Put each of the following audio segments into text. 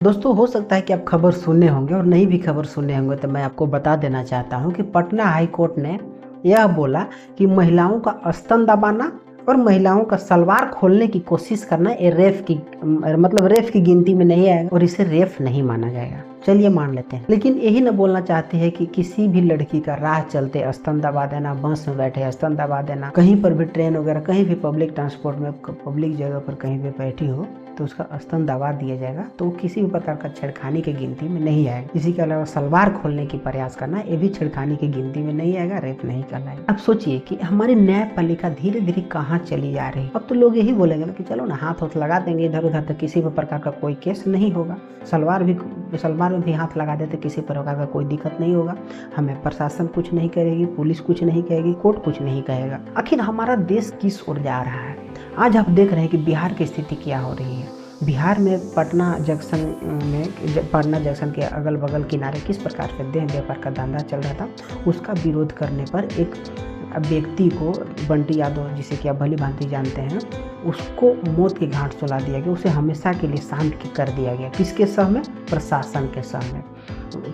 दोस्तों, हो सकता है कि आप खबर सुने होंगे और नहीं भी खबर सुने होंगे, तो मैं आपको बता देना चाहता हूं कि पटना हाई कोर्ट ने यह बोला कि महिलाओं का स्तन दबाना और महिलाओं का सलवार खोलने की कोशिश करना ये रेप की गिनती में नहीं आएगा और इसे रेप नहीं माना जाएगा। चलिए मान लेते हैं, लेकिन यही न बोलना चाहते हैं कि किसी भी लड़की का राह चलते स्तन दबा देना, बस में बैठे स्तन दबा देना, कहीं पर भी ट्रेन वगैरह कहीं भी पब्लिक ट्रांसपोर्ट में पब्लिक जगह पर कहीं भी बैठी हो तो उसका स्तन दबा दिया जाएगा, तो वो किसी भी प्रकार का छेड़खानी की गिनती में नहीं आएगा। इसी के अलावा सलवार खोलने की प्रयास करना ये भी छेड़खानी की गिनती में नहीं आएगा, रेप नहीं कहलाएगा। अब सोचिए कि हमारी न्यायपालिका धीरे धीरे कहाँ चली जा रही है। अब तो लोग यही बोलेंगे ना कि चलो ना हाथ लगा देंगे इधर उधर, तो किसी भी प्रकार का कोई केस नहीं होगा। सलवार में भी हाथ लगा देते किसी प्रकार का कोई दिक्कत नहीं होगा। हमें प्रशासन कुछ नहीं करेगी, पुलिस कुछ नहीं कहेगी, कोर्ट कुछ नहीं कहेगा। आखिर हमारा देश किस ओर जा रहा है? आज आप देख रहे हैं कि बिहार की स्थिति क्या हो रही है। बिहार में पटना जंक्शन के अगल बगल किनारे किस प्रकार से देह व्यापार का धंधा चल रहा था, उसका विरोध करने पर एक व्यक्ति को, बंटी यादव जिसे कि आप भली भांति जानते हैं, उसको मौत के घाट चला दिया गया। उसे हमेशा के लिए शांत कर दिया गया। किसके सह में? प्रशासन के सह में।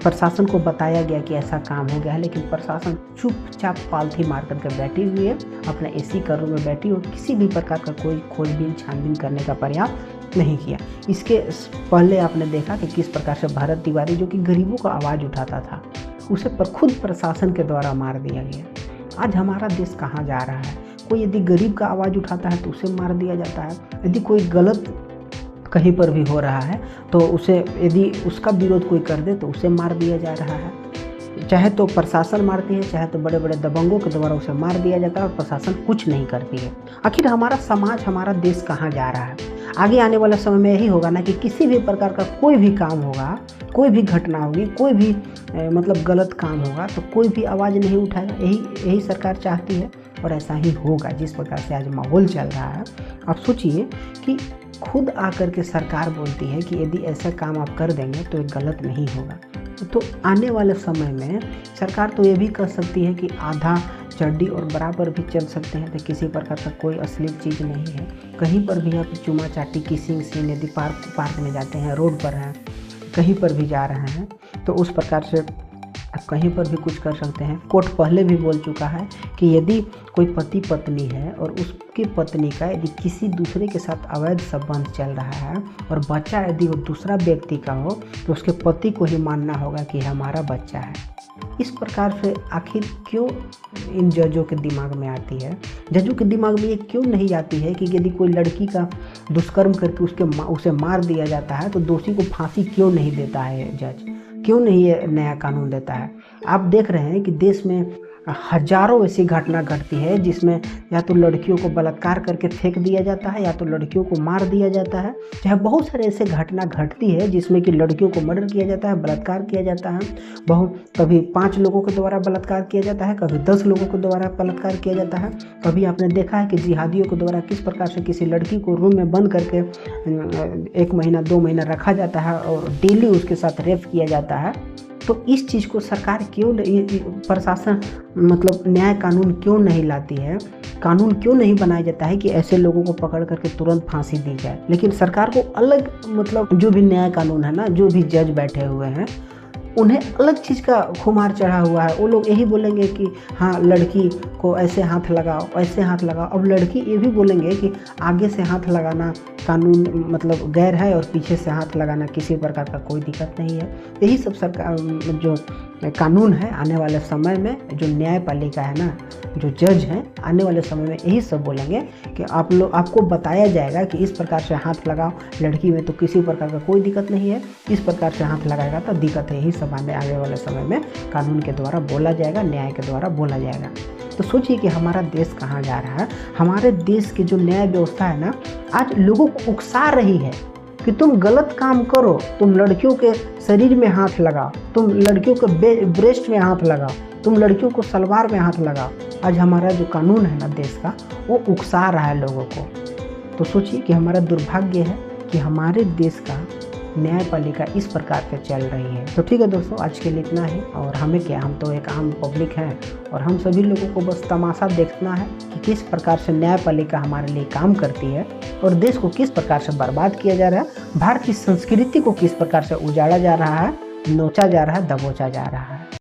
प्रशासन को बताया गया कि ऐसा काम हो गया है, लेकिन प्रशासन चुपचाप पालथी मार करके बैठी हुई है, अपने एसी का रूम में बैठी और किसी भी प्रकार का कोई खोजबीन छानबीन करने का प्रयास नहीं किया। इसके पहले आपने देखा कि किस प्रकार से भरत तिवारी, जो कि गरीबों का आवाज़ उठाता था, उसे खुद प्रशासन के द्वारा मार दिया गया। आज हमारा देश कहाँ जा रहा है? कोई यदि गरीब का आवाज़ उठाता है तो उसे मार दिया जाता है। यदि कोई गलत कहीं पर भी हो रहा है तो उसे, यदि उसका विरोध कोई कर दे तो उसे मार दिया जा रहा है। चाहे तो प्रशासन मारती है, चाहे तो बड़े बड़े दबंगों के द्वारा उसे मार दिया जाता है और प्रशासन कुछ नहीं करती है। आखिर हमारा समाज, हमारा देश कहाँ जा रहा है? आगे आने वाले समय में यही होगा ना कि किसी भी प्रकार का कोई भी काम होगा, कोई भी घटना होगी, कोई भी गलत काम होगा तो कोई भी आवाज़ नहीं उठाएगा। यही सरकार चाहती है और ऐसा ही होगा जिस प्रकार से आज माहौल चल रहा है। आप सोचिए कि खुद आकर के सरकार बोलती है कि यदि ऐसा काम आप कर देंगे तो ये गलत नहीं होगा। तो आने वाले समय में सरकार तो ये भी कर सकती है कि आधा चड्डी और बराबर भी चल सकते हैं, तो किसी प्रकार का कोई अश्लील चीज़ नहीं है। कहीं पर भी आप चुमा चाटी, किसिंग सीन, यदि पार्क में जाते हैं, रोड पर हैं, कहीं पर भी जा रहे हैं, तो उस प्रकार से आप कहीं पर भी कुछ कर सकते हैं। कोर्ट पहले भी बोल चुका है कि यदि कोई पति पत्नी है और उसकी पत्नी का यदि किसी दूसरे के साथ अवैध संबंध चल रहा है और बच्चा यदि वो दूसरा व्यक्ति का हो तो उसके पति को ही मानना होगा कि हमारा बच्चा है। इस प्रकार से आखिर क्यों इन जजों के दिमाग में आती है? जजों के दिमाग में ये क्यों नहीं आती है कि यदि कोई लड़की का दुष्कर्म करके उसे मार दिया जाता है तो दोषी को फांसी क्यों नहीं देता है जज? क्यों नहीं ये नया कानून देता है? आप देख रहे हैं कि देश में हजारों ऐसी घटना घटती है जिसमें या तो लड़कियों को बलात्कार करके फेंक दिया जाता है या तो लड़कियों को मार दिया जाता है। चाहे बहुत सारे ऐसे घटना घटती है जिसमें कि लड़कियों को मर्डर किया जाता है, बलात्कार किया जाता है। कभी 5 लोगों के द्वारा बलात्कार किया जाता है, कभी 10 लोगों के द्वारा बलात्कार किया जाता है। कभी आपने देखा है कि जिहादियों के द्वारा किस प्रकार से किसी लड़की को रूम में बंद करके 1 महीना 2 महीना रखा जाता है और डेली उसके साथ रेप किया जाता है। तो इस चीज़ को सरकार क्यों, प्रशासन न्याय कानून क्यों नहीं लाती है? कानून क्यों नहीं बनाया जाता है कि ऐसे लोगों को पकड़ करके तुरंत फांसी दी जाए? लेकिन सरकार को अलग जो भी न्याय कानून है ना, जो भी जज बैठे हुए हैं उन्हें अलग चीज़ का खुमार चढ़ा हुआ है। वो लोग यही बोलेंगे कि हाँ, लड़की को ऐसे हाथ लगाओ, ऐसे हाथ लगाओ। अब लड़की ये भी बोलेंगे कि आगे से हाथ लगाना कानून गैर है और पीछे से हाथ लगाना किसी प्रकार का कोई दिक्कत नहीं है। यही सब सरकार जो कानून है आने वाले समय में, जो न्यायपालिका है ना, जो जज हैं, आने वाले समय में यही सब बोलेंगे कि आपको बताया जाएगा कि इस प्रकार से हाथ लगाओ, लड़की में तो किसी प्रकार का कोई दिक्कत नहीं है, इस प्रकार से हाथ लगाएगा तो दिक्कत है। यही सब आगे वाले समय में कानून के द्वारा बोला जाएगा, न्याय के द्वारा बोला जाएगा। तो सोचिए कि हमारा देश कहाँ जा रहा है। हमारे देश की जो न्याय व्यवस्था है ना, आज लोगों को उकसा रही है कि तुम गलत काम करो, तुम लड़कियों के शरीर में हाथ लगाओ, तुम लड़कियों के ब्रेस्ट में हाथ लगाओ, तुम लड़कियों को सलवार में हाथ लगाओ। आज हमारा जो कानून है ना देश का, वो उकसा रहा है लोगों को। तो सोचिए कि हमारा दुर्भाग्य है कि हमारे देश का न्यायपालिका इस प्रकार से चल रही है। तो ठीक है दोस्तों, आज के लिए इतना ही। और हमें क्या, हम तो एक आम पब्लिक हैं और हम सभी लोगों को बस तमाशा देखना है कि किस प्रकार से न्यायपालिका हमारे लिए काम करती है और देश को किस प्रकार से बर्बाद किया जा रहा है, भारतीय संस्कृति को किस प्रकार से उजाड़ा जा रहा है, नोचा जा रहा है, दबोचा जा रहा है।